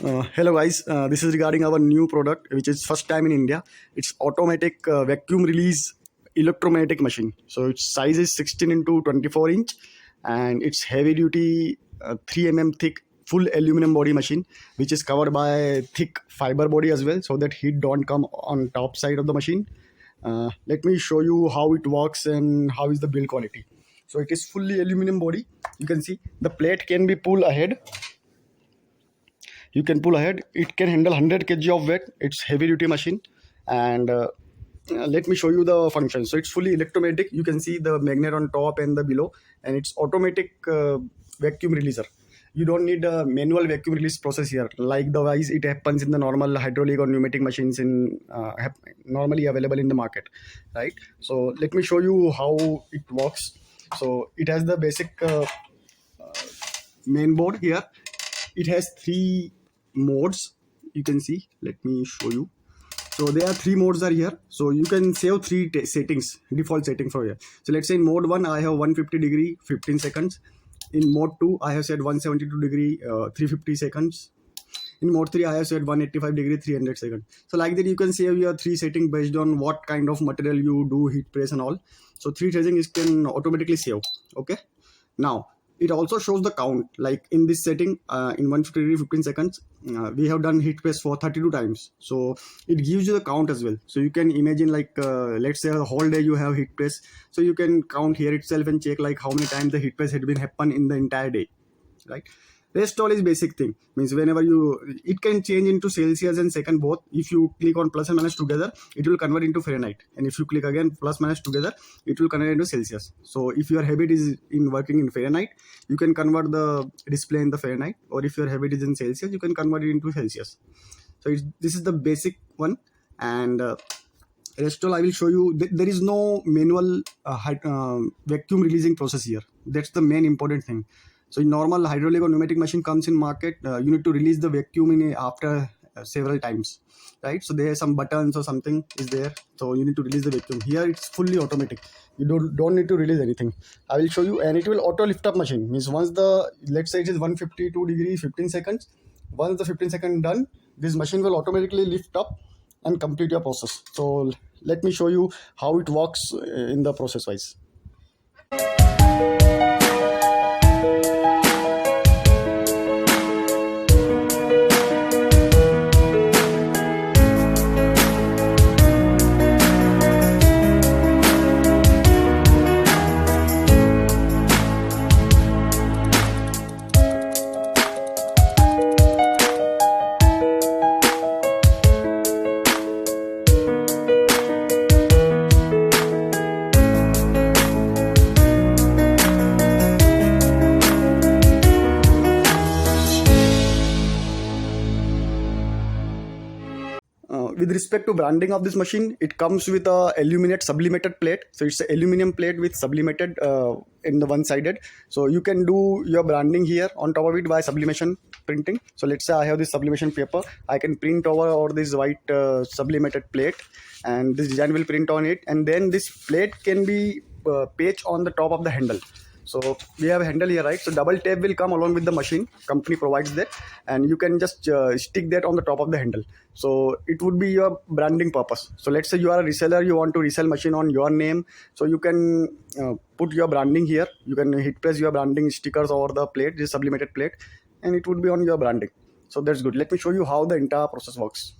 Hello guys, this is regarding our new product which is first time in India. It's automatic vacuum release electromagnetic machine. So its size is 16 into 24 inch and it's heavy duty 3 mm thick full aluminum body machine which is covered by thick fiber body as well so that heat don't come on top side of the machine. Let me show you how it works and how is the build quality. So it is fully aluminum body. You can see the plate can be pulled ahead. You can pull ahead. It can handle 100 kg of weight. It's heavy duty machine. And let me show you the function. So it's fully electromagnetic. You can see the magnet on top and the below, and it's automatic vacuum releaser. You don't need a manual vacuum release process here like the wise it happens in the normal hydraulic or pneumatic machines in normally available in the market, right? So let me show you how it works. So it has the basic main board here. It has 3 modes. You can see, let me show you. So there are 3 modes are here, so you can save 3 settings, default setting for here. So let's say in mode 1 I have 150 degree 15 seconds. In mode 2 I have set 172 degree 350 seconds. In mode 3 I have set 185 degree 300 seconds. So like that you can save your 3 setting based on what kind of material you do, heat press and all. So 3 settings can automatically save. Okay, now it also shows the count, like in this setting in 150 degree 15 seconds we have done heat press for 32 times, so it gives you the count as well. So you can imagine like let's say a whole day you have heat press, so you can count here itself and check like how many times the heat press had been happen in the entire day, right? Rest all is basic thing, means whenever it can change into Celsius and second both. If you click on plus and minus together, it will convert into Fahrenheit, and if you click again plus minus together, it will convert into Celsius. So if your habit is in working in Fahrenheit, you can convert the display in the Fahrenheit, or if your habit is in Celsius, you can convert it into Celsius. So this is the basic one, and rest all I will show you. There is no manual vacuum releasing process here. That's the main important thing. So in normal hydraulic or pneumatic machine comes in market, you need to release the vacuum in after several times, right? So there are some buttons or something is there, so you need to release the vacuum. Here it's fully automatic. You don't need to release anything. I will show you, and it will auto lift up machine. Means once the, let's say it is 152 degree 15 seconds. Once the 15 seconds done, this machine will automatically lift up and complete your process. So let me show you how it works in the process wise. With respect to branding of this machine, it comes with a sublimated plate. So it's an aluminum plate with sublimated in the one sided. So you can do your branding here on top of it by sublimation printing. So let's say I have this sublimation paper, I can print over this white sublimated plate, and this design will print on it, and then this plate can be patched on the top of the handle. So we have a handle here, right? So double tape will come along with the machine. Company provides that, and you can just stick that on the top of the handle. So it would be your branding purpose. So let's say you are a reseller, you want to resell machine on your name. So you can put your branding here. You can heat press your branding stickers over the plate, this sublimated plate, and it would be on your branding. So that's good. Let me show you how the entire process works.